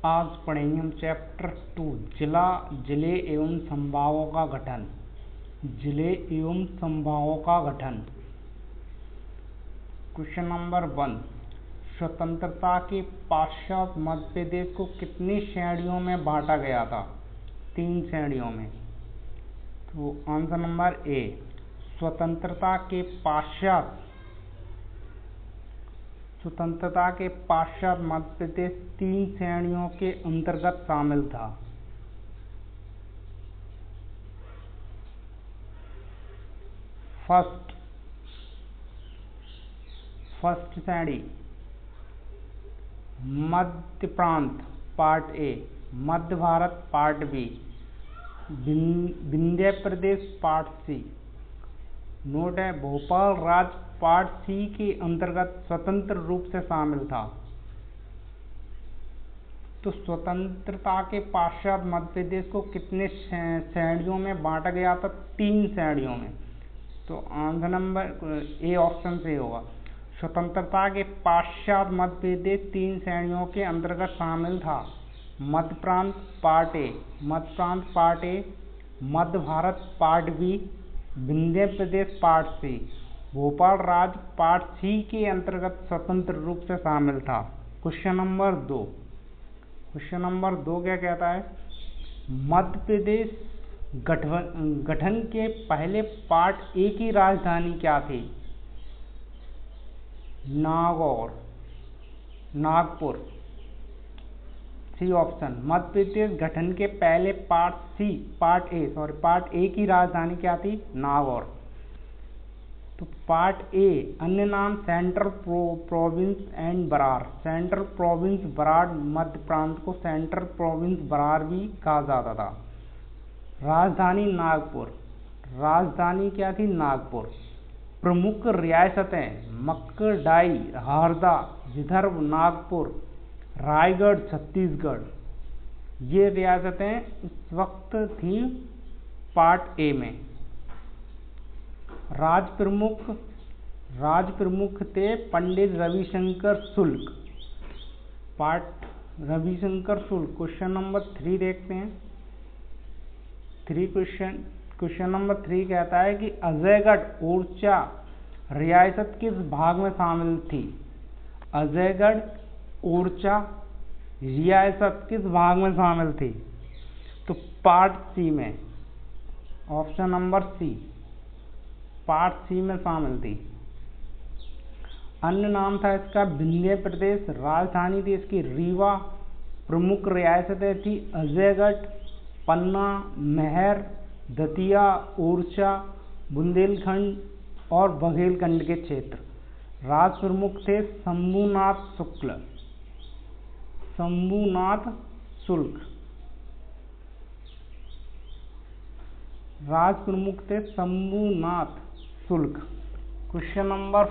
आज पढ़ेंगे हम चैप्टर 2 जिले एवं संभागों का गठन। जिले एवं संभागों का गठन। क्वेश्चन नंबर 1, स्वतंत्रता के पश्चात मध्य प्रदेश को कितनी श्रेणियों में बांटा गया था? 3 श्रेणियों में। तो आंसर नंबर ए, स्वतंत्रता के पश्चात मध्य प्रदेश 3 श्रेणियों के अंतर्गत शामिल था। फर्स्ट श्रेणी Madhya Prant part A, Madhya Bharat part B, Vindhya Pradesh part C. Note है, भोपाल राज्य पार्ट सी के अंतर्गत स्वतंत्र रूप से शामिल था। तो स्वतंत्रता के पश्चात मध्य प्रदेश को कितने श्रेणियों में बांटा गया था? 3 श्रेणियों में। तो आंसर नंबर ए ऑप्शन से होगा। स्वतंत्रता के पश्चात मध्य प्रदेश 3 श्रेणियों के अंतर्गत शामिल था। Madhya Prant part A, Madhya Bharat part B, Vindhya Pradesh part C. Bhopal राज्य पार्ट सी के अंतर्गत स्वतंत्र रूप से शामिल था। क्वेश्चन नंबर 2 क्या कहता है? मध्य प्रदेश गठन के पहले पार्ट ए की राजधानी क्या थी? नागपुर। C option. मध्य प्रदेश गठन के पहले पार्ट ए की राजधानी क्या थी? नागौर। तो पार्ट ए अन्य नाम central province and Berar. Central province Berar, Madhya Prant को सेंट्रल प्रोविंस बरार भी कहा जाता था। राजधानी नागपुर। राजधानी क्या थी? नागपुर। प्रमुख रियासतें मक्कडाई, हरदा, विदर्भ, नागपुर, रायगढ़, छत्तीसगढ़। ये रियासतें उस वक्त थी पार्ट ए में। राज प्रमुख थे पंडित रविशंकर शुक्ल। क्वेश्चन नंबर 3 देखते हैं। क्वेश्चन नंबर 3 कहता है कि अजयगढ़ ओरछा रियासत किस भाग में शामिल थी? अजयगढ़ ओरछा रियासत किस भाग में शामिल थी? तो पार्ट सी में। Option number C, part C में शामिल थी। अन्य नाम था इसका विंध्य प्रदेश। राजधानी थी इसकी रीवा। प्रमुख रियासतें थी अजयगढ़, पन्ना, मेहर, दतिया, ओरछा, बुंदेलखंड और बघेलखंड के क्षेत्र। राज प्रमुख थे शंभुनाथ शुक्ल। राज प्रमुख थे शंभुनाथ शुक्ल। क्वेश्चन नंबर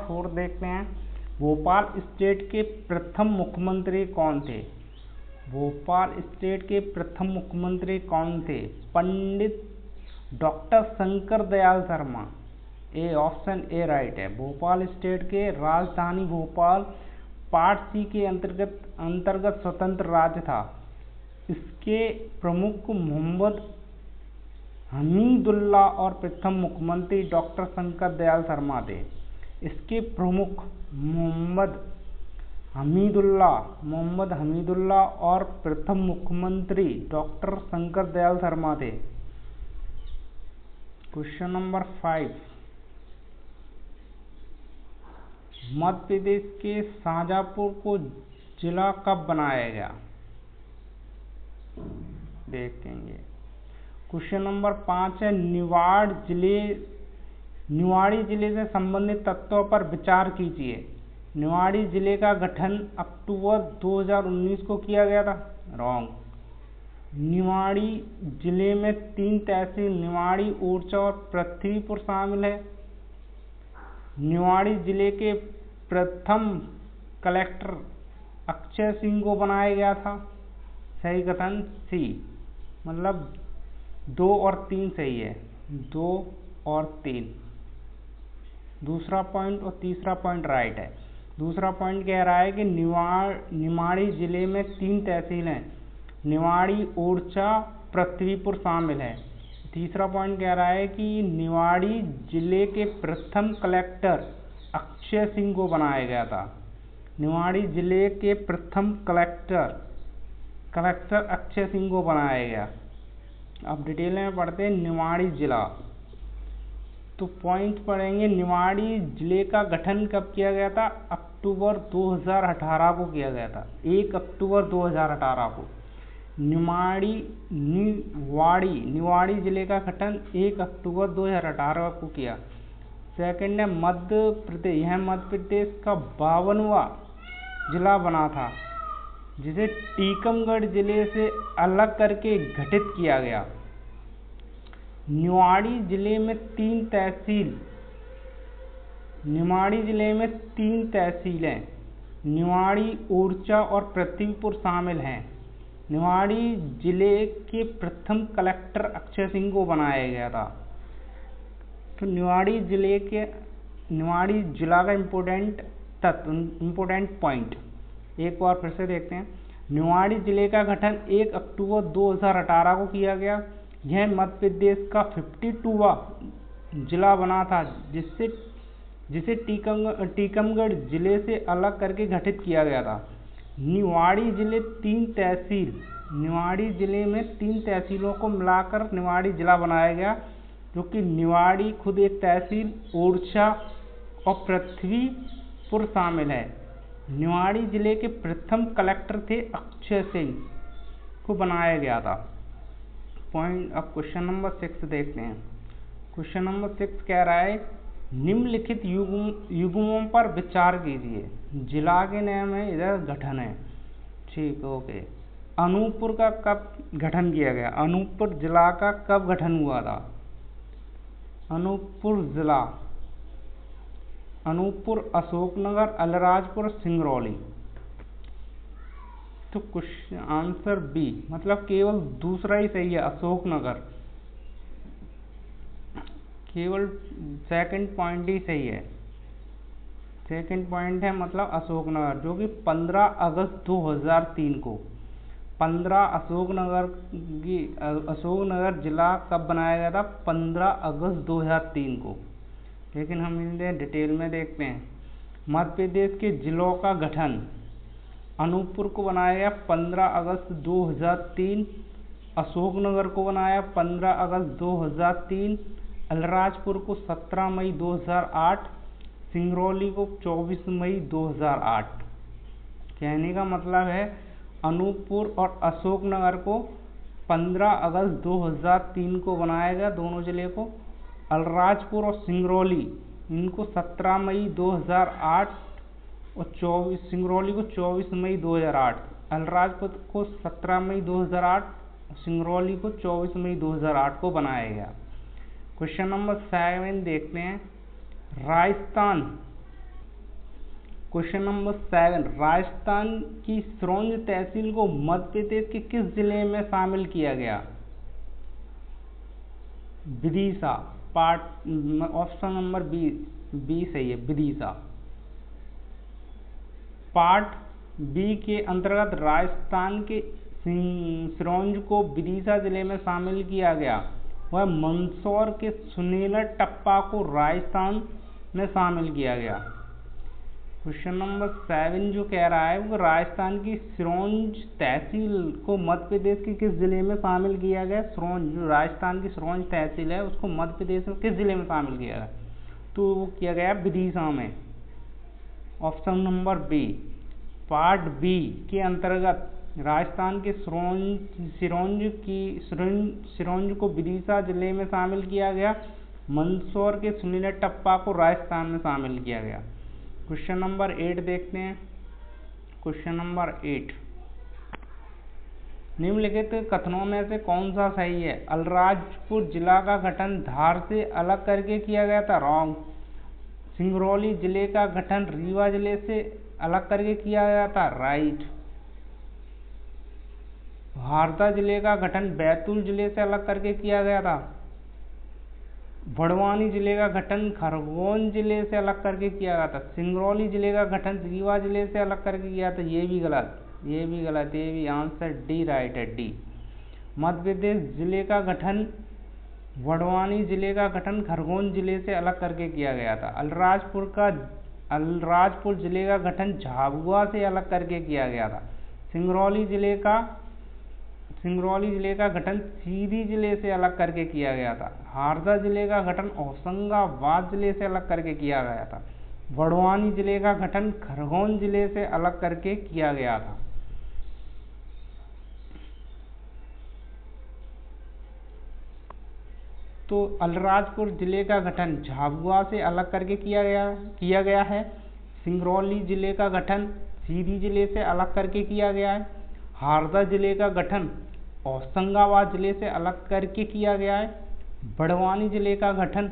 4 देखते हैं। भोपाल स्टेट के प्रथम मुख्यमंत्री कौन थे? Pandit doctor Shankar Dayal Sharma. Option A right है। भोपाल स्टेट के राजधानी भोपाल पार्ट सी के अंतर्गत स्वतंत्र राज्य था। इसके प्रमुख मोहम्मद हमीदुल्ला और प्रथम मुख्यमंत्री डॉक्टर शंकर दयाल शर्मा थे। इसके प्रमुख मोहम्मद हमीदुल्ला और प्रथम मुख्यमंत्री डॉक्टर शंकर दयाल शर्मा थे। क्वेश्चन नंबर 5, मध्य प्रदेश के शाहजहांपुर को जिला कब बनाया गया? देखेंगे। क्वेश्चन नंबर 5 है, निवाड़ी जिले से संबंधित तथ्यों पर विचार कीजिए। निवाड़ी जिले का गठन अक्टूबर 2019 को किया गया था। रॉन्ग। निवाड़ी जिले में 3 तहसील निवाड़ी, ओरछा और पृथ्वीपुर शामिल है। निवाड़ी जिले के प्रथम कलेक्टर अक्षय सिंह को बनाया गया था। सही कथन सी, मतलब 2 और 3 सही है। 2 और 3, दूसरा पॉइंट और तीसरा पॉइंट राइट है। दूसरा पॉइंट कह रहा है कि निवाड़ी जिले में 3 तहसील हैं, निवाड़ी, ओरछा, पृथ्वीपुर शामिल है। तीसरा पॉइंट कह रहा है कि निवाड़ी जिले के प्रथम कलेक्टर अक्षय सिंह को बनाया गया था। निवाड़ी जिले के प्रथम कलेक्टर अक्षय सिंह को बनाया गया। अब डिटेल में पढ़ते हैं निवाड़ी जिला। तो पॉइंट पढ़ेंगे, निवाड़ी जिले का गठन कब किया गया था? अक्टूबर 2018 को किया गया था, 1 अक्टूबर 2018 को। निवाड़ी जिले का गठन 1 अक्टूबर 2018 को किया। सेकंड है मध्य प्रदेश, यह मध्य प्रदेश का 52वां जिला बना था, जिसे टीकमगढ़ जिले से अलग करके गठित किया गया। निवाड़ी जिले में 3 तहसीलें, निवाड़ी, ओरछा और पृथ्वीपुर शामिल हैं। निवाड़ी जिले के प्रथम कलेक्टर अक्षय सिंह को बनाया गया था। तो निवाड़ी जिला का इम्पोर्टेंट पॉइंट एक बार फिर से देखते हैं। निवाड़ी जिले का गठन 1 अक्टूबर 2018 को किया गया। यह मध्य प्रदेश का 52वां जिला बना था, जिसे टीकमगढ़ जिले से अलग करके गठित किया गया था। निवाड़ी जिले में 3 तहसीलों को मिलाकर निवाड़ी जिला बनाया गया, जो कि निवाड़ी खुद एक तहसील, ओरछा और पृथ्वीपुर शामिल है। निवाड़ी जिले के प्रथम कलेक्टर थे अक्षय सिंह को बनाया गया था। पॉइंट। अब क्वेश्चन नंबर 6 देखते हैं। क्वेश्चन नंबर 6 कह रहा है, निम्नलिखित युग्मों पर विचार कीजिए। जिला के नाम है, इधर गठन है, ठीक, ओके। अनूपपुर का कब गठन किया गया? अनूपपुर जिला का कब गठन हुआ था? अनूपपुर, अशोकनगर, अलीराजपुर, सिंगरौली। तो क्वेश्चन आंसर बी, मतलब केवल दूसरा ही सही है, अशोकनगर। केवल सेकंड पॉइंट ही सही है। सेकंड पॉइंट है मतलब अशोकनगर, जो कि 15 अगस्त 2003 को 15 अशोकनगर जिला कब बनाया गया था? 15 अगस्त 2003 को। लेकिन हम इन्हें डिटेल में देखते हैं। मध्य प्रदेश के जिलों का गठन, अनूपपुर को बनाया गया 15 अगस्त 2003, अशोकनगर को बनाया 15 अगस्त 2003, अलीराजपुर को 17 मई 2008, सिंगरौली को 24 मई 2008। कहने का मतलब है अनूपपुर और अशोकनगर को 15 अगस्त 2003 को बनाया गया, दोनों जिले को। अलीराजपुर और सिंगरौली इनको 17 मई 2008 और सिंगरौली को 24 मई 2008। अलीराजपुर को 17 मई 2008, सिंगरौली को 24 मई 2008 को बनाया गया। क्वेश्चन नंबर 7 देखते हैं। राजस्थान। क्वेश्चन नंबर 7, राजस्थान की सिरोंज तहसील को मध्य प्रदेश के किस जिले में शामिल किया गया? विदिशा। ऑप्शन नंबर बी सही है, विदिशा। पार्ट बी के अंतर्गत राजस्थान के सिरोंज को विदिशा जिले में शामिल किया गया। वह मंदसौर के सुनेला टप्पा को राजस्थान में शामिल किया गया। क्वेश्चन नंबर 7 जो कह रहा है वो राजस्थान की सिरोंज तहसील को मध्य प्रदेश के किस जिले में शामिल किया गया? सिरोंज, जो राजस्थान की सिरोंज तहसील है उसको मध्य प्रदेश में किस जिले में शामिल किया गया? तो वो किया गया विदिशा में। Option number B. Part B के अंतर्गत राजस्थान के सिरोंज को विदिशा जिले में शामिल किया गया। मंदसौर के सुनेला टप्पा को राजस्थान में शामिल किया गया। क्वेश्चन नंबर 8 देखते हैं। क्वेश्चन नंबर 8, निम्नलिखित कथनों में से कौन सा सही है? अलीराजपुर जिला का गठन धार से अलग करके किया गया था, रॉन्ग। सिंगरौली जिले का गठन रीवा जिले से अलग करके किया गया था, राइट। हरदा जिले का गठन बैतूल जिले से अलग करके किया गया था, बड़वानी जिले का गठन खरगोन जिले से अलग करके किया गया था। सिंगरौली जिले का गठन रीवा जिले से अलग करके किया था। ये भी गलत, ये भी आंसर डी राइट है, डी। मध्य प्रदेश जिले का गठन बड़वानी जिले का गठन खरगोन जिले से अलग करके किया गया था। अलीराजपुर जिले का गठन झाबुआ से अलग करके किया गया था। सिंगरौली जिले का गठन सीधी जिले से अलग करके किया गया था। हरदा जिले का गठन होशंगाबाद जिले से अलग करके किया गया था। बड़वानी जिले का गठन खरगोन जिले से अलग करके किया गया था। तो अलीराजपुर जिले का गठन झाबुआ से अलग करके किया गया है। सिंगरौली जिले का गठन सीधी जिले से अलग करके किया गया है। हरदा जिले का गठन होशंगाबाद जिले से अलग करके किया गया है। बड़वानी जिले का गठन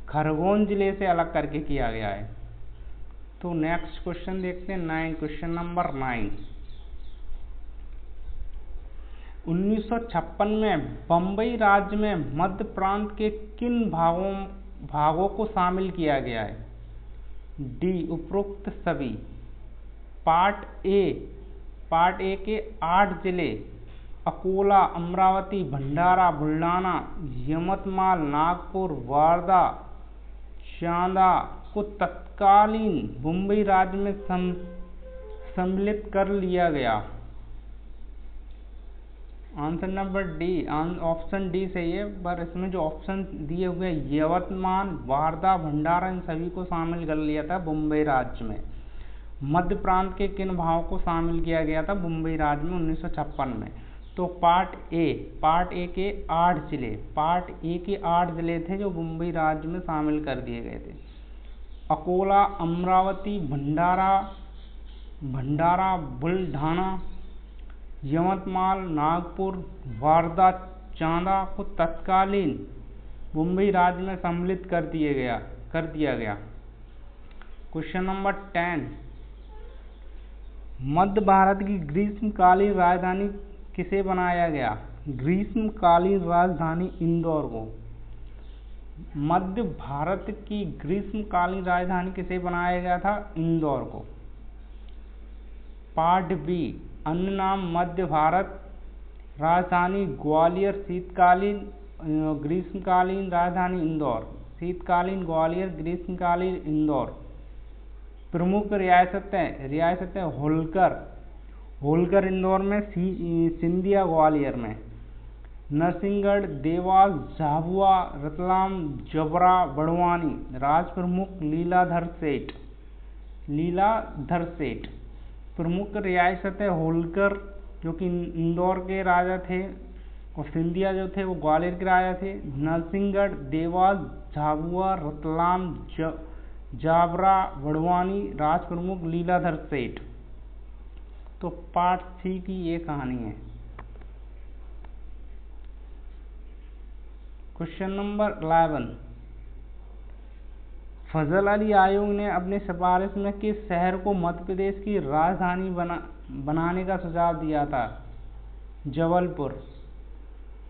खरगोन जिले से अलग करके किया गया है। तो नेक्स्ट क्वेश्चन देखते हैं, 9, क्वेश्चन नंबर 9। 1956 में बम्बई राज्य में मध्य प्रांत के किन भागों को शामिल किया गया है? डी उपरोक्त सभी। पार्ट ए के 8 जिले अकोला, अमरावती, भंडारा, बुल्ढाना, यवतमाल, नागपुर, वर्धा, चांदा को तत्कालीन बम्बई राज्य में सम्मिलित कर लिया गया। Answer number D, option D सही है, पर इसमें जो ऑप्शन दिए हुए यवतमाल, वारदा, भंडारा इन सभी को शामिल कर लिया था बम्बई राज्य में। मध्य प्रांत के किन भागों को शामिल किया गया था बम्बई राज्य में 1956 में? तो पार्ट ए के 8 जिले थे जो मुंबई राज्य में शामिल कर दिए गए थे। अकोला, अमरावती, भंडारा, बुल्ढाना, यवतमाल, नागपुर, वर्धा, चांदा को तत्कालीन मुंबई राज्य में सम्मिलित कर दिया गया। क्वेश्चन नंबर 10, मध्य भारत की ग्रीष्मकालीन राजधानी किसे बनाया गया? ग्रीष्मकालीन राजधानी इंदौर को। मध्य भारत की ग्रीष्मकालीन राजधानी किसे बनाया गया था? इंदौर को। पार्ट बी, अन्य नाम मध्य भारत राजधानी ग्वालियर, शीतकालीन ग्रीष्मकालीन राजधानी इंदौर। शीतकालीन ग्वालियर, ग्रीष्मकालीन इंदौर। प्रमुख रियासतें होलकर इंदौर में, सिंधिया ग्वालियर में, नरसिंहगढ़, देवास, झाबुआ, रतलाम, जबरा, बड़वानी। राज प्रमुख लीलाधर सेठ। प्रमुख रियासतें होलकर जो कि इंदौर के राजा थे और सिंधिया जो थे वो ग्वालियर के राजा थे। नरसिंहगढ़, देवास, झाबुआ, रतलाम, जाबरा, बड़वानी। राज प्रमुख लीलाधर सेठ। तो पार्ट सी की ये कहानी है। क्वेश्चन नंबर 11, फजल अली आयोग ने अपने सिफारिश में किस शहर को मध्य प्रदेश की राजधानी बनाने का सुझाव दिया था? जबलपुर।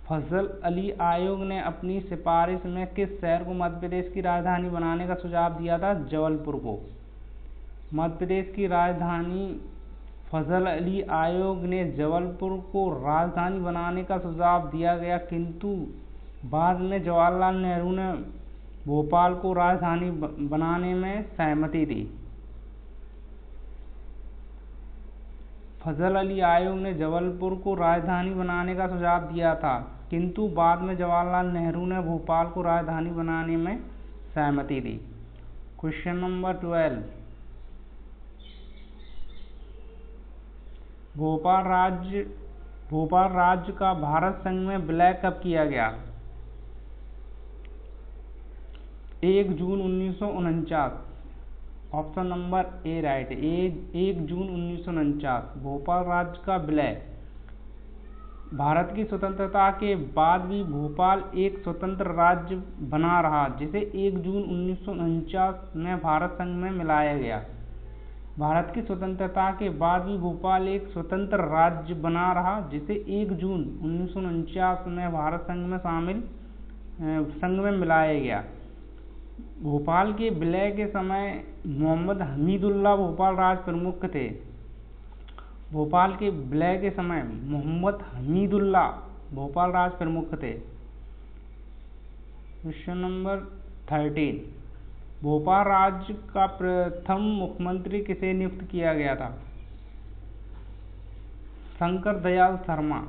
फजल अली आयोग ने अपनी सिफारिश में किस शहर को मध्य प्रदेश की राजधानी बनाने का सुझाव दिया था? जबलपुर को। मध्य प्रदेश की राजधानी फजल अली आयोग ने जबलपुर को राजधानी बनाने का सुझाव दिया गया, किंतु बाद में जवाहरलाल नेहरू ने भोपाल को राजधानी बनाने में सहमति दी। फजल अली आयोग ने जबलपुर को राजधानी बनाने का सुझाव दिया था, किंतु बाद में जवाहरलाल नेहरू ने भोपाल को राजधानी बनाने में सहमति दी। क्वेश्चन नंबर 12, भोपाल राज्य का भारत संघ में विलय कब किया गया? 1 जून 1949। ऑप्शन नंबर ए राइट, 1 जून 1949 भोपाल राज्य का विलय। भारत की स्वतंत्रता के बाद भी भोपाल एक स्वतंत्र राज्य बना रहा, जिसे 1 जून 1949 में भारत संघ में मिलाया गया। भारत की स्वतंत्रता के बाद भी भोपाल एक स्वतंत्र राज्य बना रहा, जिसे 1 जून 1949 में भारत संघ में शामिल संघ में मिलाया गया। भोपाल के विलय के समय मोहम्मद हमीदुल्लाह भोपाल राज प्रमुख थे। भोपाल के विलय के समय मोहम्मद हमीदुल्लाह भोपाल राज प्रमुख थे। क्वेश्चन नंबर 13, भोपाल राज्य का प्रथम मुख्यमंत्री किसे नियुक्त किया गया था? शंकर दयाल शर्मा।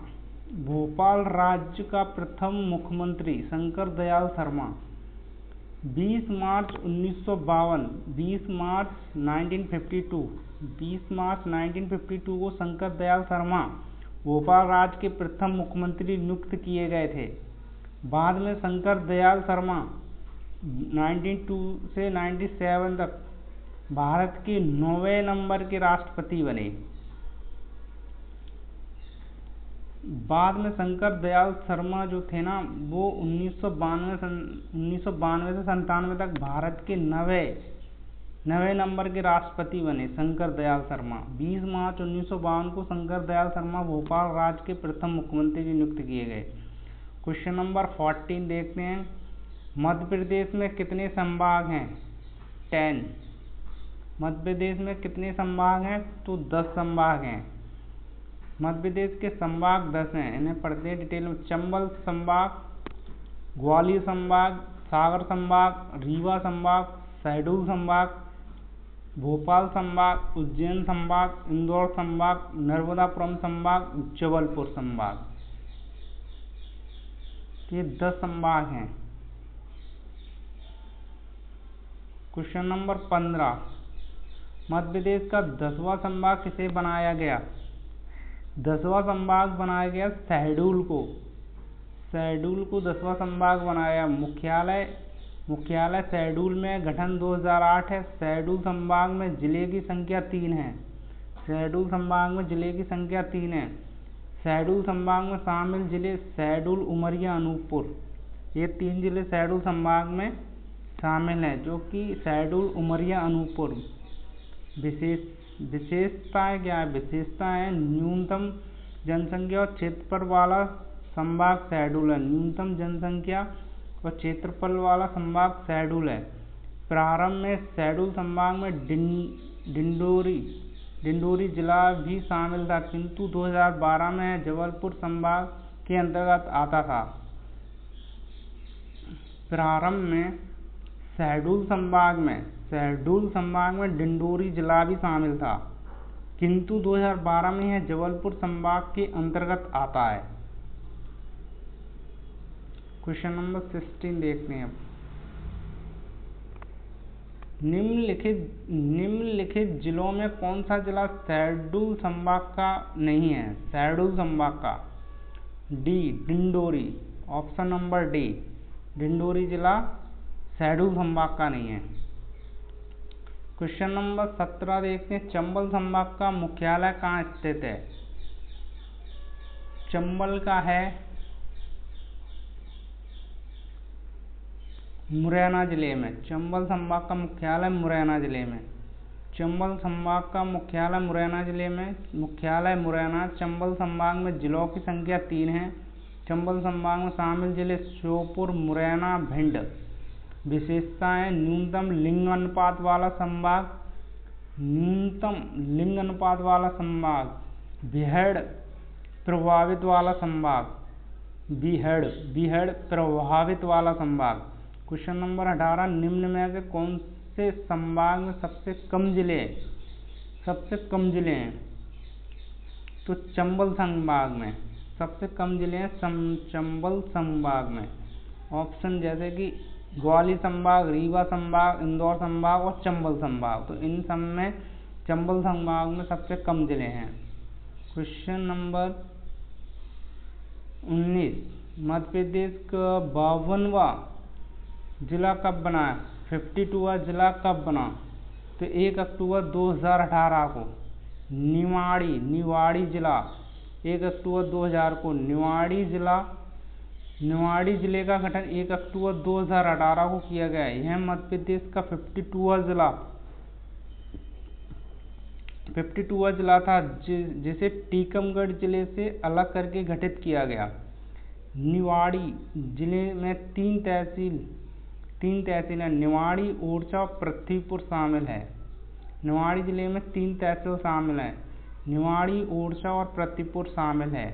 भोपाल राज्य का प्रथम मुख्यमंत्री शंकर दयाल शर्मा। 20 मार्च 1952, 20 मार्च 1952 को शंकर दयाल शर्मा भोपाल राज्य के प्रथम मुख्यमंत्री नियुक्त किए गए थे। बाद में शंकर दयाल शर्मा 1992 से 97 तक भारत के 9वें नंबर के राष्ट्रपति बने। बाद में शंकर दयाल शर्मा जो थे ना, वो 1992 से 97 तक भारत के 9वें नंबर के राष्ट्रपति बने शंकर दयाल शर्मा। 20 मार्च 1952 को शंकर दयाल शर्मा भोपाल राज्य के प्रथम मुख्यमंत्री नियुक्त किए गए। क्वेश्चन नंबर 14 देखते हैं। मध्य प्रदेश में कितने संभाग हैं? 10। मध्य प्रदेश में कितने संभाग हैं? तो 10 संभाग हैं। मध्य प्रदेश के संभाग 10 हैं, इन्हें पढ़ते हैं डिटेल में। चंबल संभाग, ग्वालियर संभाग, सागर संभाग, रीवा संभाग, शहडोल संभाग, भोपाल संभाग, उज्जैन संभाग, इंदौर संभाग, नर्मदापुरम संभाग, जबलपुर संभाग। ये 10 संभाग हैं। क्वेश्चन नंबर 15, मध्य प्रदेश का 10वां संभाग किसे बनाया गया? 10वां संभाग बनाया गया शहडोल को। शहडोल को 10वां संभाग बनाया। मुख्यालय शहडोल में, गठन 2008 है। शहडोल संभाग में जिले की संख्या 3 है। शहडोल संभाग में जिले की संख्या 3 है। शहडोल संभाग में शामिल जिले शहडोल, उमरिया, अनूपपुर, ये 3 जिले शहडोल संभाग में शामिल हैं, जो कि शहडोल, उमरिया, अनूपपुर। विशेषताएं क्या है? विशेषताएं न्यूनतम जनसंख्या और क्षेत्रफल वाला संभाग शहडोल है। न्यूनतम जनसंख्या और क्षेत्रफल वाला संभाग शहडोल है। प्रारंभ में शहडोल संभाग में डिंडोरी जिला भी शामिल था, किंतु 2012 में जबलपुर संभाग के अंतर्गत आता था। प्रारंभ में शहडोल संभाग में डिंडोरी जिला भी शामिल था, किंतु 2012 में यह जबलपुर संभाग के अंतर्गत आता है। क्वेश्चन नंबर 16 देखते हैं। निम्नलिखित जिलों में कौन सा जिला शहडोल संभाग का नहीं है? शहडोल संभाग का D, Dindori. Option number D, Dindori जिला शहडोल संभाग का नहीं है। क्वेश्चन नंबर 17 देखते हैं। चंबल संभाग का मुख्यालय कहाँ स्थित है? चंबल का है मुरैना जिले में। चंबल संभाग का मुख्यालय मुरैना जिले में। चंबल संभाग का मुख्यालय मुरैना जिले में। मुख्यालय मुरैना। चंबल संभाग में जिलों की संख्या 3 है। चंबल संभाग में शामिल जिले श्योपुर, मुरैना, भिंड। विशेषताएं न्यूनतम लिंग अनुपात वाला संभाग, बीहड़ प्रभावित वाला संभाग। क्वेश्चन नंबर 18, निम्न में से कौन से संभाग में सबसे कम जिले हैं? तो चंबल संभाग में सबसे कम जिले हैं चंबल संभाग में। ऑप्शन जैसे कि ग्वालियर संभाग, रीवा संभाग, इंदौर संभाग और चंबल संभाग, तो इन सब में चंबल संभाग में सबसे कम जिले हैं। क्वेश्चन नंबर 19, मध्य प्रदेश का 52वां जिला कब बना? 52वां जिला कब बना? तो 1 अक्टूबर 2018 को निवाड़ी जिला, 1 अक्टूबर 2000 को निवाड़ी जिले का गठन 1 अक्टूबर 2018 को किया गया है। यह मध्य प्रदेश का 52वां जिला था, जिसे टीकमगढ़ जिले से अलग करके गठित किया गया। निवाड़ी जिले में तीन तहसील है। निवाड़ी, ओरछा, पृथ्वीपुर शामिल है। निवाड़ी जिले में तीन तहसील शामिल है। निवाड़ी, ओरछा और पृथ्वीपुर शामिल है।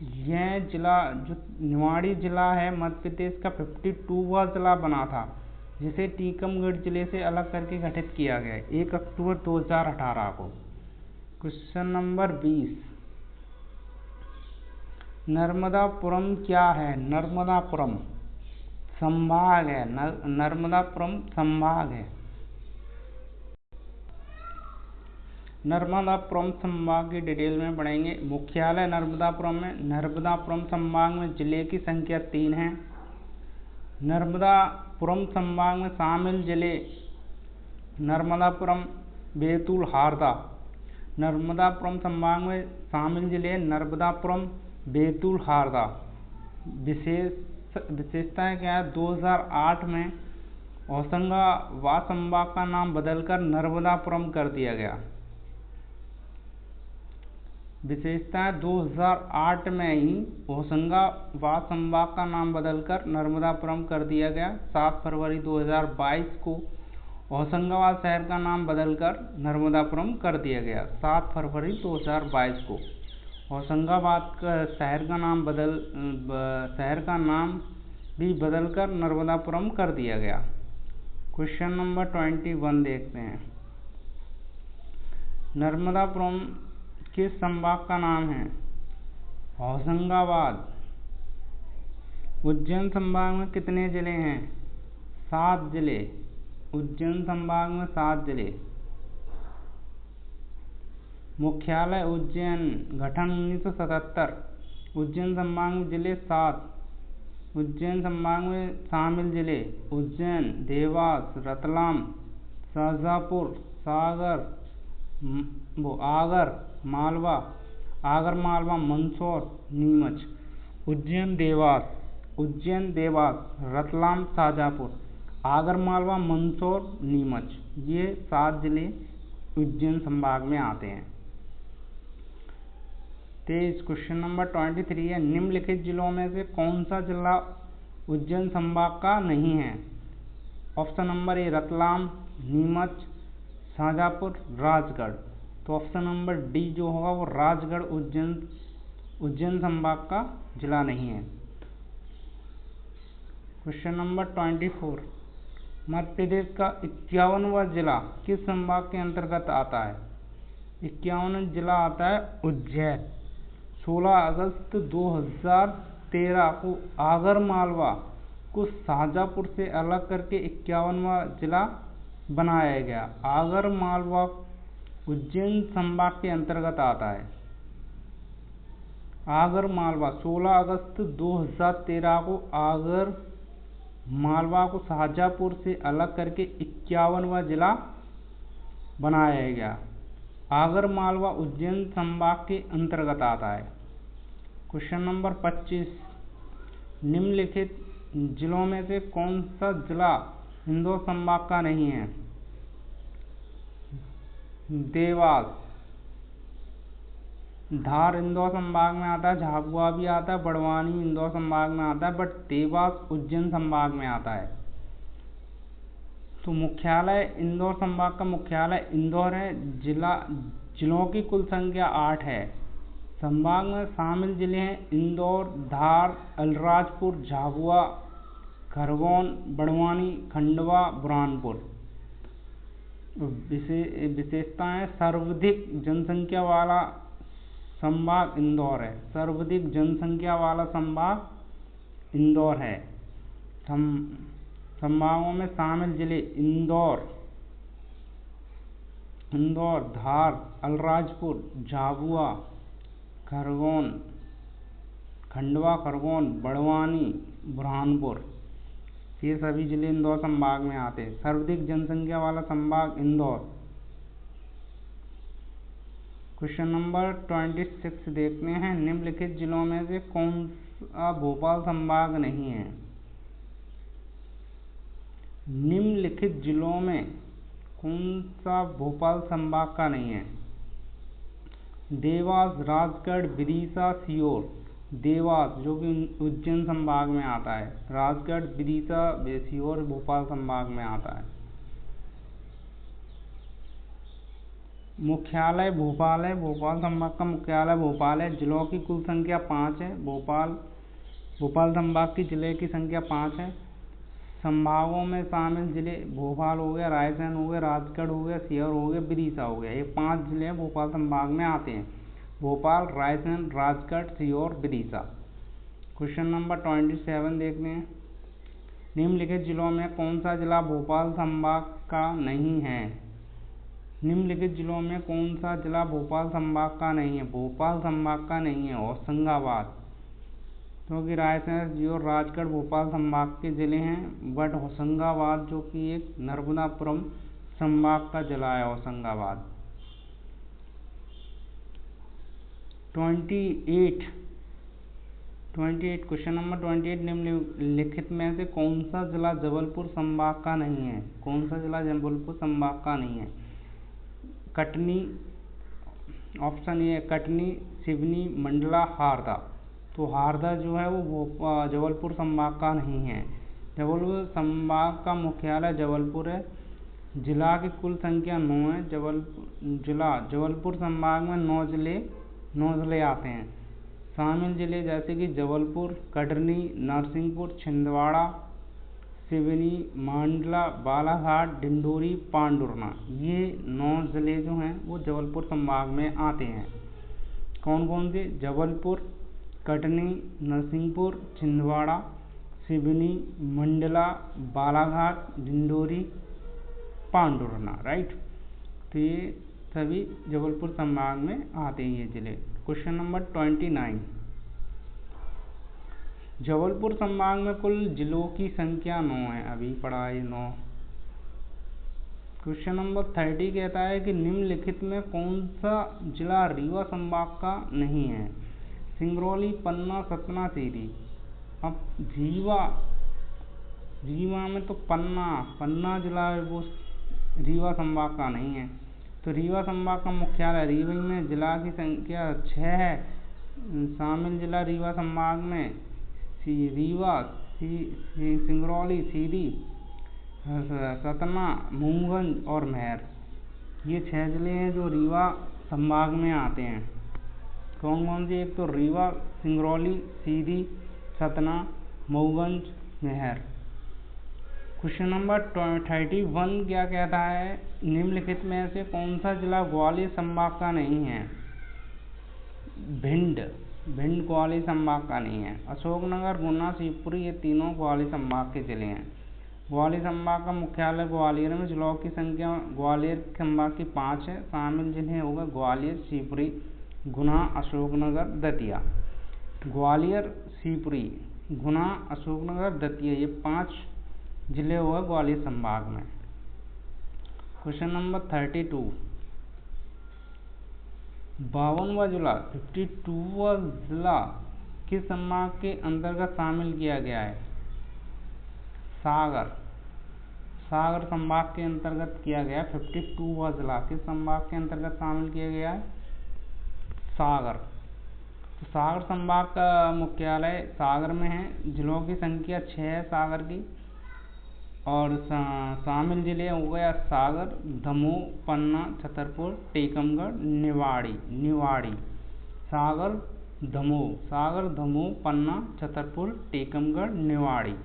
यह जिला जो निवाड़ी जिला है मध्य प्रदेश का 52वां जिला बना था, जिसे टीकमगढ़ जिले से अलग करके गठित किया गया 1 अक्टूबर 2018 को। क्वेश्चन नंबर 20, नर्मदापुरम क्या है? नर्मदापुरम संभाग है। नर्मदापुरम संभाग है। नर्मदापुरम संभाग की डिटेल में पढ़ेंगे। मुख्यालय नर्मदापुरम में। नर्मदापुरम संभाग में जिले की संख्या 3 है। नर्मदापुरम संभाग में शामिल जिले नर्मदापुरम, बैतूल, हरदा। नर्मदापुरम संभाग में शामिल जिले नर्मदापुरम, बैतूल, हरदा। विशेषताएं क्या है? 2008 में होशंगाबाद संभाग का नाम बदलकर नर्मदापुरम कर दिया गया। विशेषताएं 2008 में ही होशंगाबाद संभाग का नाम बदलकर नर्मदापुरम कर दिया गया। 7 फरवरी 2022 को होशंगाबाद शहर का नाम बदलकर नर्मदापुरम कर दिया गया। 7 फरवरी 2022 को होशंगाबाद शहर का नाम भी बदलकर नर्मदापुरम कर दिया गया। क्वेश्चन नंबर 21 देखते हैं। नर्मदापुरम किस संभाग का नाम है? होशंगाबाद। उज्जैन संभाग में कितने जिले हैं? 7 जिले। उज्जैन संभाग में 7 जिले। मुख्यालय उज्जैन। गठन 1977। उज्जैन संभाग में जिले 7। उज्जैन संभाग में शामिल जिले उज्जैन, देवास, रतलाम, शाजापुर, सागर, आगर मालवा, मंदसौर, नीमच। उज्जैन देवास, रतलाम, शाजापुर, आगर मालवा, मंदसौर, नीमच, ये 7 जिले उज्जैन संभाग में आते हैं। 23 क्वेश्चन नंबर 23 है। निम्नलिखित जिलों में से कौन सा जिला उज्जैन संभाग का नहीं है? Option number A Ratlam, Neemuch, Shajapur, Rajgarh. तो ऑप्शन नंबर डी जो होगा वो राजगढ़ उज्जैन संभाग का जिला नहीं है। क्वेश्चन नंबर 24, मध्य प्रदेश का 51वां जिला किस संभाग के अंतर्गत आता है? 51वां जिला आता है उज्जैन। 16 अगस्त 2013 को आगर मालवा को शाजापुर से अलग करके 51वां जिला बनाया गया। आगर मालवा उज्जैन संभाग के अंतर्गत आता है। आगर मालवा 16 अगस्त 2013 को आगर मालवा को शाजापुर से अलग करके 51वां जिला बनाया गया। आगर मालवा उज्जैन संभाग के अंतर्गत आता है। क्वेश्चन नंबर 25, निम्नलिखित जिलों में से कौन सा जिला इंदौर संभाग का नहीं है? देवास। धार इंदौर संभाग में आता है, झाबुआ भी आता है, बड़वानी इंदौर संभाग में आता है, बट देवास उज्जैन संभाग में आता है। तो मुख्यालय इंदौर संभाग का मुख्यालय इंदौर है। जिलों की कुल संख्या 8 है। संभाग में शामिल जिले हैं इंदौर, धार, अलीराजपुर, झाबुआ, खरगोन, बड़वानी, खंडवा, बुरहानपुर। विशेषताएं सर्वाधिक जनसंख्या वाला संभाग इंदौर है। सर्वाधिक जनसंख्या वाला संभाग इंदौर है। संभागों में शामिल जिले इंदौर, धार, अलीराजपुर, झाबुआ, खंडवा, खरगोन, बड़वानी, बुरहानपुर, ये सभी जिले इंदौर संभाग में आते हैं। सर्वाधिक जनसंख्या वाला संभाग इंदौर। क्वेश्चन नंबर 26 देखते हैं। निम्नलिखित जिलों में से कौन सा भोपाल संभाग नहीं है? निम्नलिखित जिलों में कौन सा भोपाल संभाग का नहीं है? देवास, राजगढ़, विदिशा, सीहोर। देवास जो कि उज्जैन संभाग में आता है, राजगढ़, विदिशा, सीहोर, भोपाल संभाग में आता है। मुख्यालय भोपाल है, भोपाल संभाग का मुख्यालय भोपाल है। जिलों की कुल संख्या 5 है। भोपाल संभाग की जिले की संख्या 5 है। संभागों में शामिल जिले भोपाल हो गया, रायसेन हो गया, राजगढ़ हो गया, सीहोर हो गया, विदिशा हो गया। ये 5 जिले भोपाल संभाग में आते हैं। भोपाल, रायसेन, राजगढ़, सीहोर, विदिशा। क्वेश्चन नंबर 27 देखते हैं। निम्नलिखित जिलों में कौन सा जिला भोपाल संभाग का नहीं है? निम्नलिखित जिलों में कौन सा जिला भोपाल संभाग का नहीं है? भोपाल संभाग का नहीं है होशंगाबाद, क्योंकि रायसेन, सीहोर, राजगढ़ भोपाल संभाग के जिले हैं, बट होशंगाबाद जो कि एक नर्मदापुरम संभाग का जिला है होशंगाबाद। 28 क्वेश्चन नंबर 28 निम्नलिखित में से कौन सा जिला जबलपुर संभाग का नहीं है? कौन सा जिला जबलपुर संभाग का नहीं है? Katni, option A Katni, Seoni, Mandla, Harda. तो हारदा जो है वो जबलपुर संभाग का नहीं है। जबलपुर संभाग का मुख्यालय जबलपुर है। जिला की कुल संख्या 9 है। जबलपुर संभाग में 9 जिले आते हैं। शामिल जिले जैसे कि जबलपुर, कटनी, नरसिंहपुर, छिंदवाड़ा, सिवनी, मंडला, बालाघाट, डिंडोरी, पांडुरना, ये 9 जिले जो हैं वो जबलपुर संभाग में आते हैं। कौन कौन से? जबलपुर, कटनी, नरसिंहपुर, छिंदवाड़ा, सिवनी, मंडला, बालाघाट, डिंडोरी, पांडुरना, राइट। तो ये सभी जबलपुर संभाग में आते हैं ये जिले। Question number 29। जबलपुर संभाग में कुल जिलों की संख्या 9 है, अभी पढ़ा है 9। क्वेश्चन नंबर 30 कहता है कि निम्नलिखित में कौन सा जिला रीवा संभाग का नहीं है? सिंगरौली, पन्ना, सतना, सीधी। अब रीवा में तो पन्ना जिला है वो रीवा संभाग का नहीं है। तो रीवा संभाग का मुख्यालय रीवा में, जिला की संख्या 6 है। शामिल जिला रीवा संभाग में रीवा, सिंगरौली, सीधी, सतना, मूंगंज और महर, ये 6 जिले हैं जो रीवा संभाग में आते हैं। कौन कौन से? एक तो रीवा, सिंगरौली, सीधी, सतना, मऊगंज, महर। क्वेश्चन नंबर 31 क्या कहता है? निम्नलिखित में से कौन सा जिला ग्वालियर संभाग का नहीं है? भिंड ग्वालियर संभाग का नहीं है। अशोकनगर, गुना, शिवपुरी, ये तीनों ग्वालियर संभाग के जिले हैं। ग्वालियर संभाग का मुख्यालय ग्वालियर में। जिलों की संख्या ग्वालियर संभाग की 5 है। शामिल जिले होगा ग्वालियर, शिवपुरी, गुना, अशोकनगर, दतिया। ग्वालियर, शिवपुरी, गुना, अशोकनगर, दतिया, ये 5 जिले हुआ ग्वालियर संभाग में। Question number 32। 52वां जिला 52वां जिला किस संभाग के अंतर्गत शामिल किया गया है? सागर संभाग के अंतर्गत किया गया। 52वां जिला किस संभाग के अंतर्गत शामिल किया गया है? सागर। तो सागर संभाग का मुख्यालय सागर में है। जिलों की संख्या 6 है सागर की, और शामिल जिले हो गया सागर, दमोह, पन्ना, छतरपुर, टीकमगढ़, निवाड़ी। सागर, दमोह, पन्ना, छतरपुर, टीकमगढ़, निवाड़ी।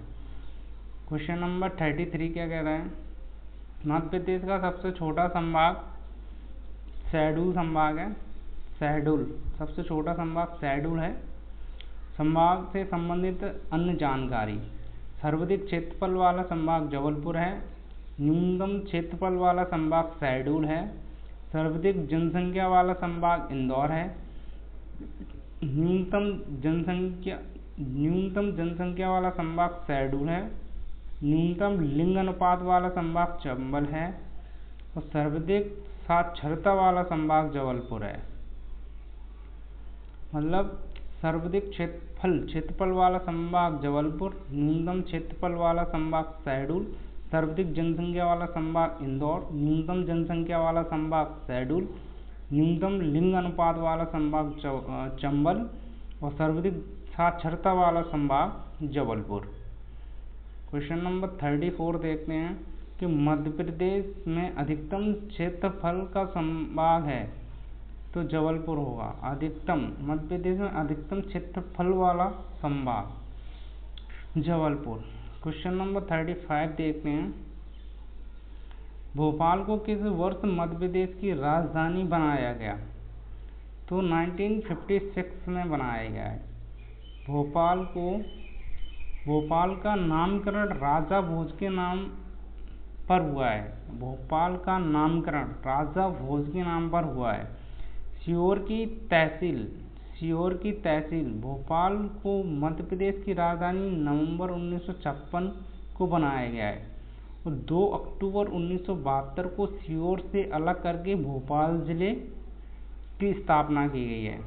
क्वेश्चन नंबर 33 क्या कह रहा है? मध्य प्रदेश का सबसे छोटा संभाग शहडोल संभाग है। सबसे छोटा संभाग शहडोल है। संभाग से संबंधित अन्य जानकारी। सर्वाधिक क्षेत्रफल वाला संभाग जबलपुर है। न्यूनतम क्षेत्रफल वाला संभाग शहडोल है। सर्वाधिक जनसंख्या वाला संभाग इंदौर है। न्यूनतम जनसंख्या वाला संभाग शहडोल है। न्यूनतम लिंग अनुपात वाला संभाग चंबल है। और सर्वाधिक साक्षरता वाला संभाग जबलपुर है। मतलब सर्वाधिक क्षेत्रफल वाला संभाग जबलपुर, न्यूनतम क्षेत्रफल वाला संभाग शहडोल, सर्वाधिक जनसंख्या वाला संभाग इंदौर, न्यूनतम जनसंख्या वाला संभाग शहडोल, न्यूनतम लिंग अनुपात वाला संभाग चंबल, और सर्वाधिक साक्षरता वाला संभाग जबलपुर। क्वेश्चन नंबर 34 देखते हैं कि मध्य प्रदेश में अधिकतम क्षेत्रफल का संभाग है, तो जबलपुर होगा। अधिकतम, मध्य प्रदेश में अधिकतम क्षेत्रफल वाला संभाग जबलपुर। क्वेश्चन नंबर 35 देखते हैं, भोपाल को किस वर्ष मध्य प्रदेश की राजधानी बनाया गया, तो 1956 में बनाया गया है। भोपाल का नामकरण राजा भोज के नाम पर हुआ है। भोपाल का नामकरण राजा भोज के नाम पर हुआ है। सीहोर की तहसील भोपाल को मध्य प्रदेश की राजधानी नवंबर 1956 को बनाया गया है और 2 अक्टूबर 1972 को सीहोर से अलग करके भोपाल जिले की स्थापना की गई है।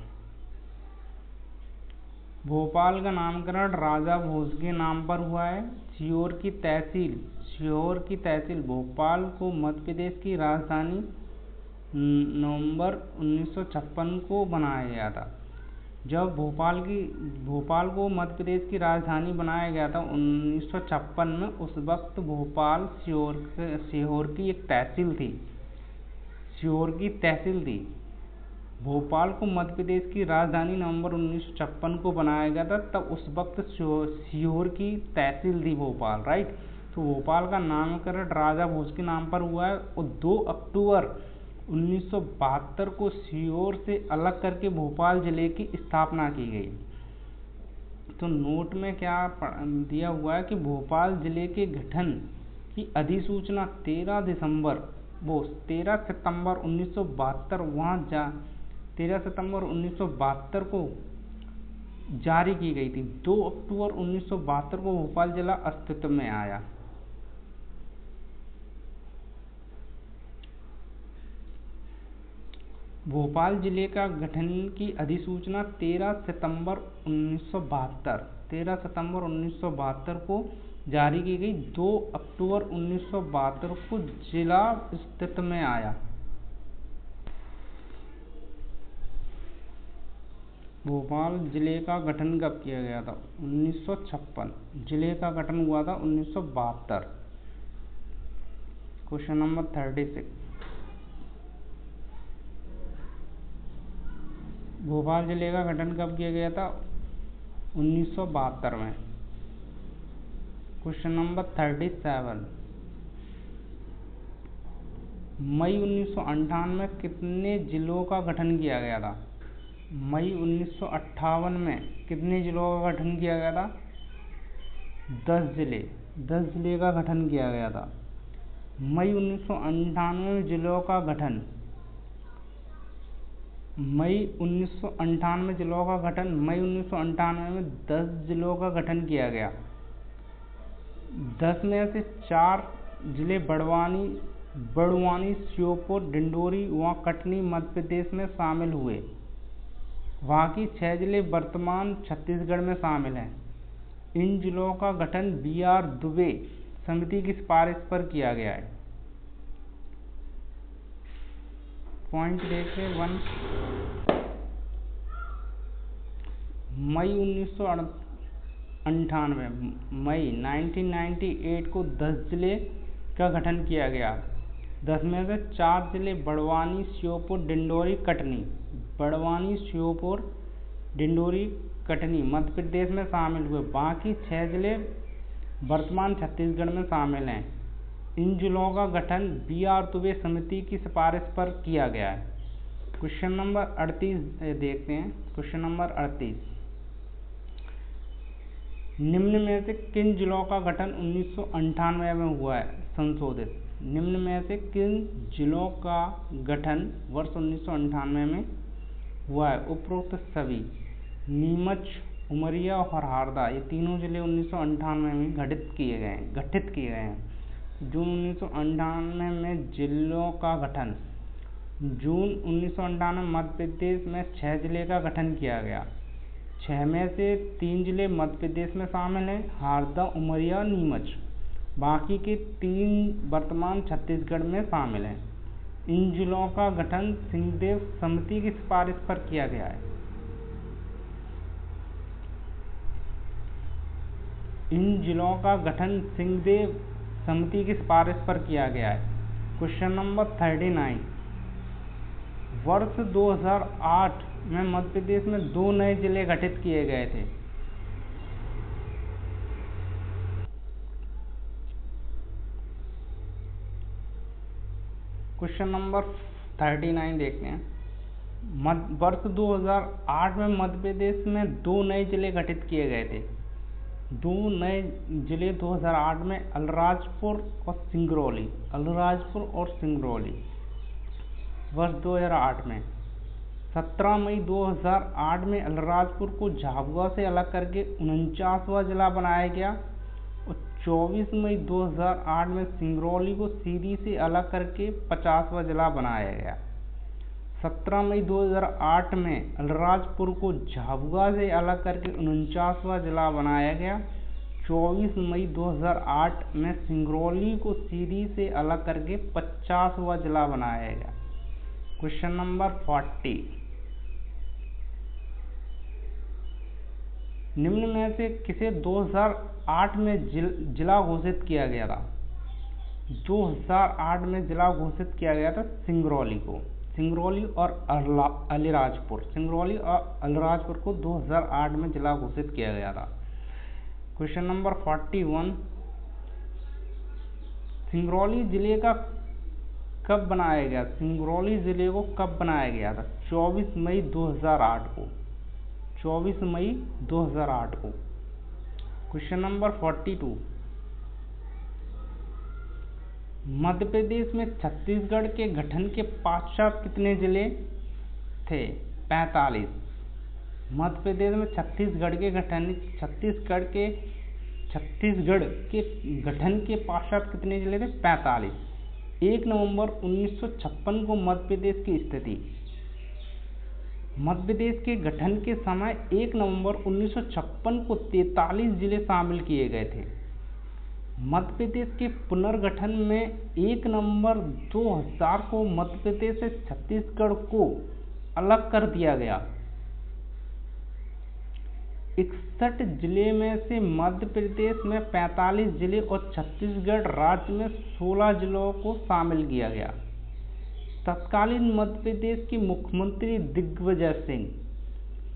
भोपाल का नामकरण राजा भोज के नाम पर हुआ है। सीहोर की तहसील भोपाल को मध्य प्रदेश की राजधानी नवंबर 1956 को बनाया गया था। जब भोपाल को मध्य प्रदेश की राजधानी बनाया गया था 1956 में, उस वक्त भोपाल सीहोर की एक तहसील थी। भोपाल को मध्य प्रदेश की राजधानी नवंबर 1956 को बनाया गया था, तब उस वक्त सीहोर की तहसील थी भोपाल, राइट। तो भोपाल का नामकरण राजा भोज के नाम पर हुआ है और 2 अक्टूबर 1972 को सीहोर से अलग करके भोपाल जिले की स्थापना की गई। तो नोट में क्या दिया हुआ है कि भोपाल जिले के गठन की अधिसूचना 13 सितंबर 1972 को जारी की गई थी। 2 अक्टूबर 1972 को भोपाल जिला अस्तित्व में आया। भोपाल जिले का गठन की अधिसूचना 13 सितंबर 1972 को जारी की गई। 2 अक्टूबर 1972 को जिला अस्तित्व में आया। भोपाल जिले का गठन कब किया गया था? 1956। जिले का गठन हुआ था 1972। क्वेश्चन नंबर 36, भोपाल जिले का गठन कब किया गया था? 1972 में। क्वेश्चन नंबर 37, मई 1958 में कितने जिलों का गठन किया गया था? मई 1958 में कितने जिलों का गठन किया गया था? 10 जिले का गठन किया गया था। मई 1998 में जिलों का गठन, मई 1998 में 10 जिलों का गठन किया गया। 10 में से 4 जिले बड़वानी, श्योपुर, डिंडोरी व कटनी मध्य प्रदेश में शामिल हुए। बाकी 6 जिले वर्तमान छत्तीसगढ़ में शामिल हैं। इन जिलों का गठन BR दुबे समिति की सिफारिश पर किया गया है। पॉइंट देखिए 1, मई 1998 को 10 जिले का गठन किया गया। 10 में से 4 जिले बड़वानी, श्योपुर, डिंडोरी, कटनी मध्य प्रदेश में शामिल हुए। बाकी 6 जिले वर्तमान छत्तीसगढ़ में शामिल हैं। इन जिलों का गठन BR दुबे समिति की सिफारिश पर किया गया है। क्वेश्चन नंबर 38 देखते हैं। क्वेश्चन नंबर 38, निम्न में से किन जिलों का गठन 1998 में हुआ है? संशोधित। निम्न में से किन जिलों का गठन वर्ष 1998 में हुआ है? उपरोक्त सभी। नीमच, उमरिया और हरदा, ये तीनों जिले 1998 में गठित किए गए हैं। जून 1998 में जिलों का गठन, जून 1998 मध्य प्रदेश में 6 जिले का गठन किया गया। 6 में से 3 जिले मध्य प्रदेश में शामिल हैं, हरदा, उमरिया, नीमच। बाकी के 3 वर्तमान छत्तीसगढ़ में शामिल हैं। इन जिलों का गठन सिंहदेव समिति की सिफारिश पर किया गया है। इन जिलों का गठन सिंहदेव समिति की सिफारिश पर किया गया है। क्वेश्चन नंबर 39, वर्ष 2008 में मध्य प्रदेश में 2 नए जिले गठित किए गए थे। क्वेश्चन नंबर 39 देखते हैं। वर्ष 2008 में मध्य प्रदेश में 2 नए जिले गठित किए गए थे। 2 नए जिले 2008 में अलीराजपुर और सिंगरौली। अलीराजपुर और सिंगरौली वर्ष 2008 में 17 मई 2008 में अलीराजपुर को झाबुआ से अलग करके 49वां जिला बनाया गया और 24 मई 2008 में सिंगरौली को सीधी से अलग करके 50वां जिला बनाया गया। 17 मई 2008 में अलीराजपुर को झाबुआ से अलग करके 49वां जिला बनाया गया। 24 मई 2008 में सिंगरौली को सीधी से अलग करके 50वां जिला बनाया गया। क्वेश्चन नंबर 40, निम्न में से किसे 2008 में जिला घोषित किया गया था? 2008 में जिला घोषित किया गया था सिंगरौली को। सिंगरौली और अलीराजपुर, सिंगरौली और अलीराजपुर को 2008 में जिला घोषित किया गया था। क्वेश्चन नंबर 41, सिंगरौली जिले का कब बनाया गया? सिंगरौली जिले को कब बनाया गया था? 24 मई 2008 को। 24 मई 2008 को। क्वेश्चन नंबर 42, मध्य प्रदेश में छत्तीसगढ़ के गठन के पश्चात कितने जिले थे? 45। मध्य प्रदेश में छत्तीसगढ़ के गठन के पश्चात कितने जिले थे? 45। 1 नवंबर 1956 को मध्य प्रदेश की स्थिति। मध्य प्रदेश के गठन के समय 1 नवंबर 1956 को 43 जिले शामिल किए गए थे। मध्य प्रदेश के पुनर्गठन में 1 नवंबर 2000 को मध्य प्रदेश से छत्तीसगढ़ को अलग कर दिया गया। 61 जिले में से मध्य प्रदेश में 45 जिले और छत्तीसगढ़ राज्य में 16 जिलों को शामिल किया गया। तत्कालीन मध्य प्रदेश के मुख्यमंत्री दिग्विजय सिंह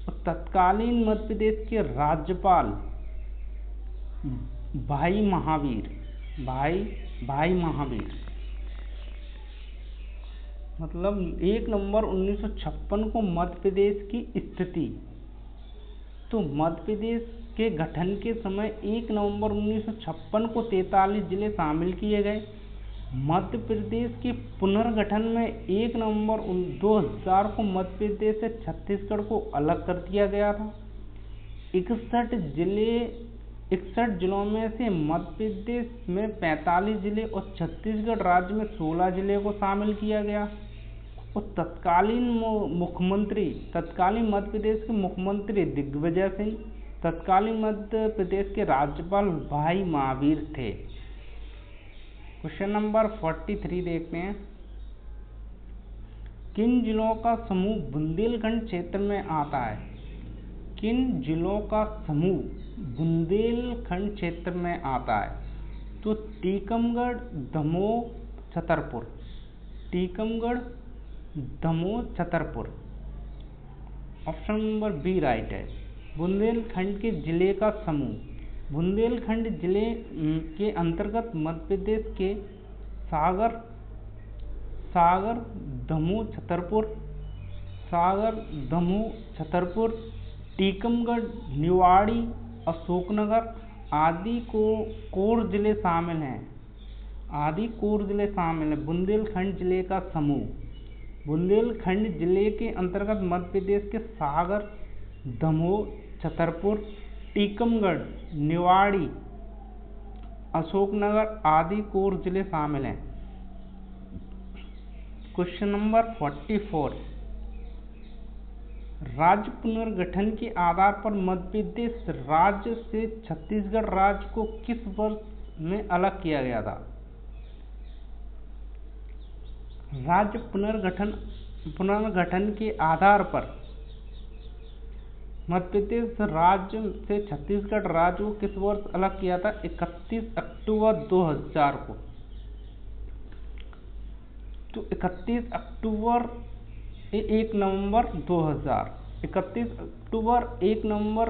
और तत्कालीन मध्य प्रदेश के राज्यपाल भाई महावीर मतलब 1 नवंबर 1956 को मध्य प्रदेश की स्थिति। तो मध्य प्रदेश के गठन के समय 1 नवंबर 1956 को 43 जिले शामिल किए गए। मध्य प्रदेश के पुनर्गठन में 1 नवंबर 2000 को मध्य प्रदेश से छत्तीसगढ़ को अलग कर दिया गया था। 61 जिलों में से मध्य प्रदेश में 45 जिले और छत्तीसगढ़ राज्य में 16 जिले को शामिल किया गया। और तत्कालीन मध्य प्रदेश के मुख्यमंत्री दिग्विजय सिंह, तत्कालीन मध्य प्रदेश के राज्यपाल भाई महावीर थे। क्वेश्चन नंबर 43 देखते हैं। किन जिलों का समूह बुंदेलखंड क्षेत्र में आता है? किन जिलों का समूह बुंदेलखंड क्षेत्र में आता है? तो Tikamgarh, Damoh, Chhatarpur. Tikamgarh, Damoh, Chhatarpur. Option number B right है। बुंदेलखंड के जिले का समूह। बुंदेलखंड जिले के अंतर्गत मध्य प्रदेश के सागर, दमोह, छतरपुर, टीकमगढ़, निवाड़ी, अशोकनगर आदि कोर जिले शामिल हैं। बुंदेलखंड जिले का समूह। बुंदेलखंड जिले के अंतर्गत मध्य प्रदेश के सागर, दमोह, छतरपुर, टीकमगढ़, निवाड़ी, अशोकनगर आदि कोर जिले शामिल हैं। क्वेश्चन नंबर 44, राज्य पुनर्गठन के आधार पर मध्य प्रदेश राज्य से छत्तीसगढ़ राज्य को किस वर्ष में अलग किया गया था? राज्य पुनर्गठन के आधार पर मध्य प्रदेश राज्य से छत्तीसगढ़ राज्य को किस वर्ष अलग किया था? 31 अक्टूबर 2000 को। तो 31 अक्टूबर 1 नवंबर 2000, 31 अक्टूबर 1 नवंबर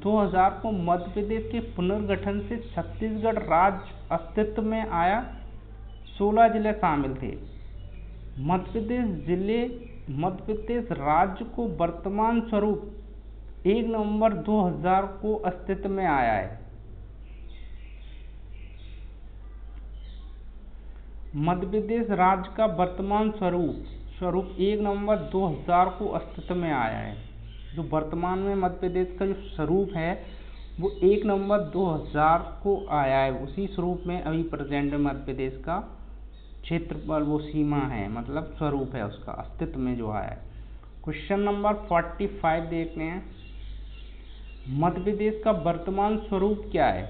2000 को मध्य प्रदेश के पुनर्गठन से छत्तीसगढ़ राज्य अस्तित्व में आया। 16 जिले शामिल थे। मध्य प्रदेश राज्य को वर्तमान स्वरूप 1 नवंबर 2000 को अस्तित्व में आया है। मध्य प्रदेश राज्य का वर्तमान स्वरूप 1 नवंबर 2000 को अस्तित्व में आया है। जो वर्तमान में मध्य प्रदेश का जो स्वरूप है वो 1 नवंबर 2000 को आया है। उसी स्वरूप में अभी प्रेजेंट में मध्य प्रदेश का क्षेत्रफल वो सीमा है, मतलब स्वरूप है उसका, अस्तित्व में जो आया है। क्वेश्चन नंबर 45 देखते हैं। मध्य प्रदेश का वर्तमान स्वरूप क्या है?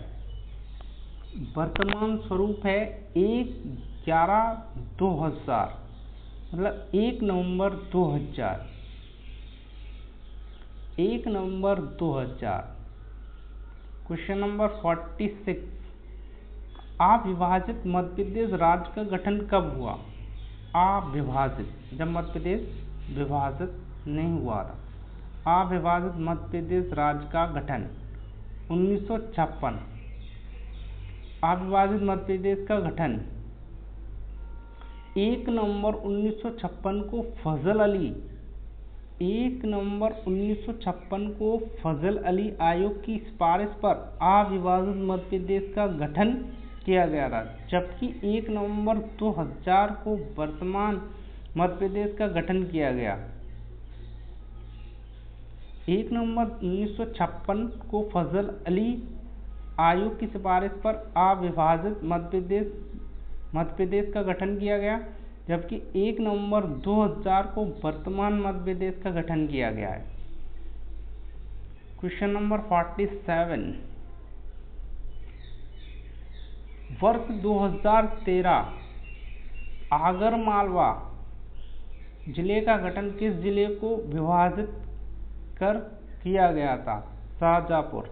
वर्तमान स्वरूप है 1/11/2000, मतलब 1 नवंबर 2000, 1 नवंबर 2000। क्वेश्चन नंबर 46, अविभाजित मध्य प्रदेश राज्य का गठन कब हुआ? अविभाजित, जब मध्य प्रदेश विभाजित नहीं हुआ था। अविभाजित मध्य प्रदेश राज्य का गठन 1956। अविभाजित मध्य प्रदेश का गठन 1 नवंबर 1956 को फजल अली आयोग की सिफारिश पर अविभाजित मध्य प्रदेश का गठन किया गया था, जबकि 1 नवंबर 2000 को वर्तमान मध्य प्रदेश का गठन किया गया। 1 नवंबर 1956 को फजल अली आयोग की सिफारिश पर अविभाजित मध्य प्रदेश का गठन किया गया, जबकि 1 नवंबर 2000 को वर्तमान मध्य प्रदेश का गठन किया गया है। क्वेश्चन नंबर 47, वर्ष 2013 आगरमालवा जिले का गठन किस जिले को विभाजित कर किया गया था? शाहजहाँपुर।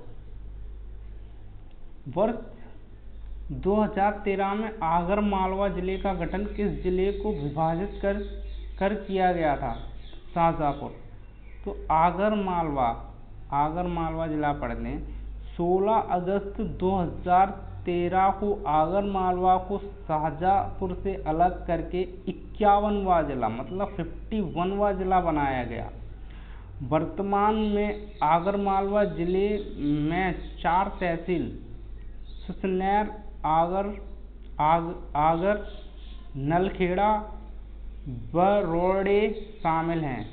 वर्ष 2013 में आगरमालवा जिले का गठन किस जिले को विभाजित कर किया गया था? शाहजहाँपुर। तो आगरमालवा जिला पढ़ते हैं। 16 अगस्त 2013 को आगरमालवा को शाहजहाँपुर से अलग करके 51वां जिला, मतलब 51वां जिला बनाया गया। वर्तमान में आगरमालवा जिले में 4 तहसील सुसनेर, आगर, नलखेड़ा, बरोड़े शामिल हैं।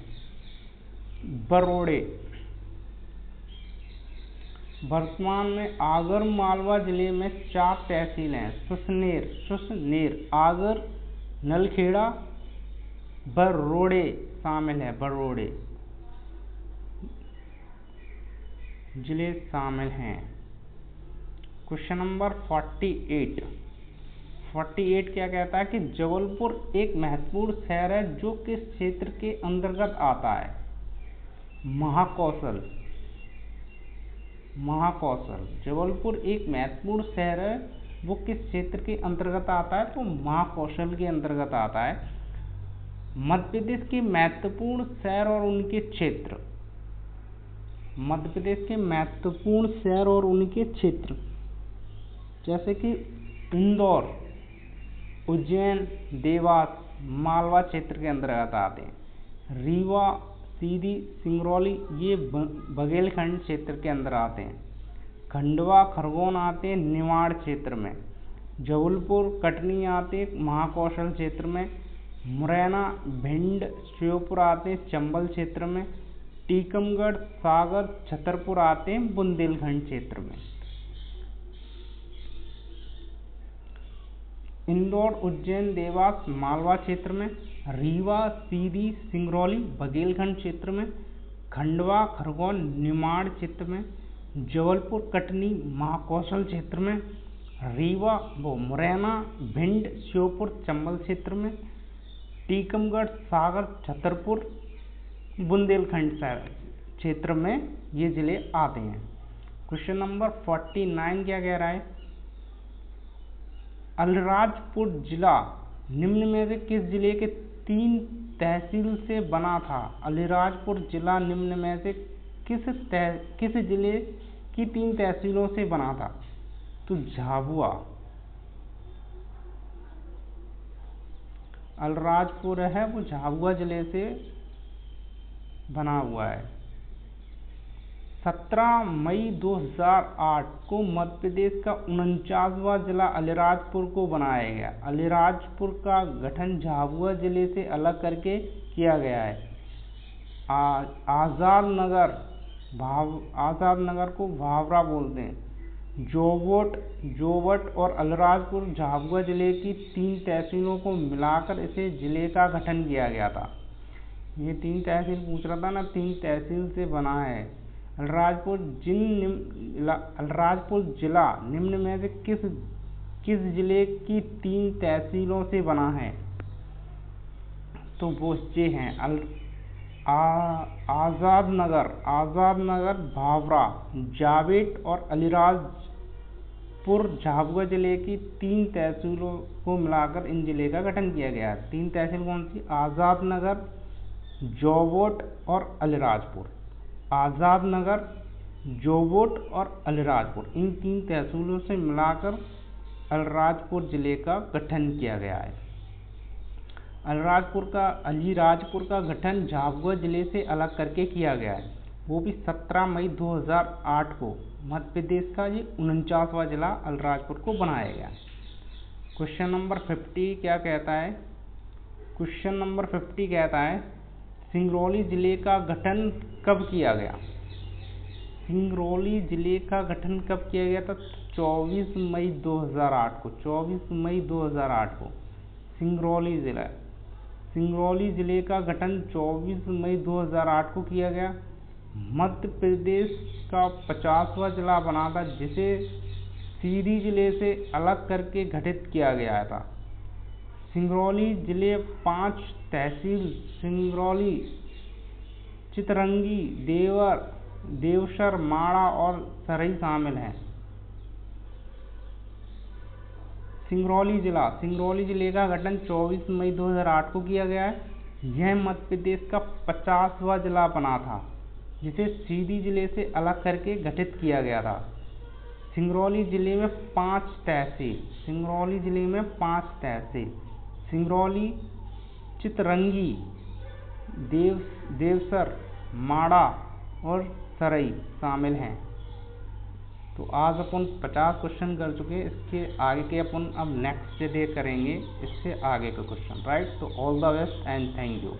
वर्तमान में आगरमालवा जिले में 4 तहसील हैं। सुसनेर, आगर, नलखेड़ा, बरोड़े शामिल है। बरोड़े जिले शामिल हैं। क्वेश्चन नंबर 48 क्या कहता है कि जबलपुर एक महत्वपूर्ण शहर है जो किस क्षेत्र के अंतर्गत आता है? महाकौशल। जबलपुर एक महत्वपूर्ण शहर है, वो किस क्षेत्र के अंतर्गत आता है? तो महाकौशल के अंतर्गत आता है। मध्य प्रदेश के महत्वपूर्ण शहर और उनके क्षेत्र। मध्य प्रदेश के महत्वपूर्ण शहर और उनके क्षेत्र जैसे कि इंदौर, उज्जैन, देवास मालवा क्षेत्र के अंतर्गत आते हैं। रीवा, सीधी, सिंगरौली ये बघेलखंड क्षेत्र के अंदर आते हैं। खंडवा, खरगोन आते हैं निमाड़ क्षेत्र में। जबलपुर, कटनी आते हैं महाकौशल क्षेत्र में। मुरैना, भिंड, श्योपुर आते हैं चंबल क्षेत्र में। टीकमगढ़, सागर, छतरपुर आते हैं बुंदेलखंड क्षेत्र में। इंदौर, उज्जैन, देवास मालवा क्षेत्र में। रीवा, सीधी, सिंगरौली बघेलखंड क्षेत्र में। खंडवा, खरगोन निमाड़ क्षेत्र में। जबलपुर, कटनी महाकौशल क्षेत्र में। रीवा मुरैना, भिंड, श्योपुर चंबल क्षेत्र में। टीकमगढ़, सागर, छतरपुर बुंदेलखंड क्षेत्र में ये जिले आते हैं। क्वेश्चन नंबर 49 क्या कह रहा है, अलीराजपुर जिला निम्न में से किस जिले के 3 तहसील से बना था। अलीराजपुर जिला निम्न में से किस जिले की 3 तहसीलों से बना था। तो झाबुआ, अलीराजपुर है वो झाबुआ जिले से बना हुआ है। 17 मई 2008 को मध्य प्रदेश का 49वां जिला अलीराजपुर को बनाया गया। अलीराजपुर का गठन झाबुआ जिले से अलग करके किया गया है। आजाद नगर को भावरा बोलते हैं। जोवट और अलीराजपुर झाबुआ जिले की 3 तहसीलों को मिलाकर इसे जिले का गठन किया गया था। ये 3 तहसील पूछ रहा था ना, 3 तहसील से बना है। अलीराजपुर जिला निम्न में से किस जिले की 3 तहसीलों से बना है। तो वो ये हैं आजाद नगर, भावरा, जावेट और अलीराजपुर झाबुआ जिले की 3 तहसीलों को मिलाकर इन जिले का गठन किया गया है। 3 तहसील कौन सी, आजाद नगर, जोवोट और अलीराजपुर। आजाद नगर, जोवोट और अलीराजपुर, इन 3 तहसीलों से मिलाकर अलीराजपुर जिले का गठन किया गया है। अलीराजपुर का गठन झाबुआ जिले से अलग करके किया गया है, वो भी 17 मई 2008 को। मध्य प्रदेश का ये 49वां जिला अलीराजपुर को बनाया गया। क्वेश्चन नंबर 50 क्या कहता है, क्वेश्चन नंबर 50 कहता है सिंगरौली जिले का गठन कब किया गया। सिंगरौली जिले का गठन कब किया गया था, 24 मई 2008 को। 24 मई 2008 को सिंगरौली जिले का गठन 24 मई 2008 को किया गया। मध्य प्रदेश का 50वां जिला बना था, जिसे सीधी जिले से अलग करके गठित किया गया था। सिंगरौली जिले 5 तहसील सिंगरौली, चितरंगी, देवसर, माड़ा और सरई शामिल हैं। सिंगरौली जिले का गठन 24 मई 2008 को किया गया है। यह मध्य प्रदेश का 50वां जिला बना था, जिसे सीधी जिले से अलग करके गठित किया गया था। सिंगरौली जिले में 5 तहसील सिंगरौली, चितरंगी, देवसर, माड़ा और सरई शामिल हैं। तो आज अपन 50 क्वेश्चन कर चुके हैं। इसके आगे के अपन अब नेक्स्ट डे करेंगे इससे आगे का क्वेश्चन, राइट। तो all the best and thank you.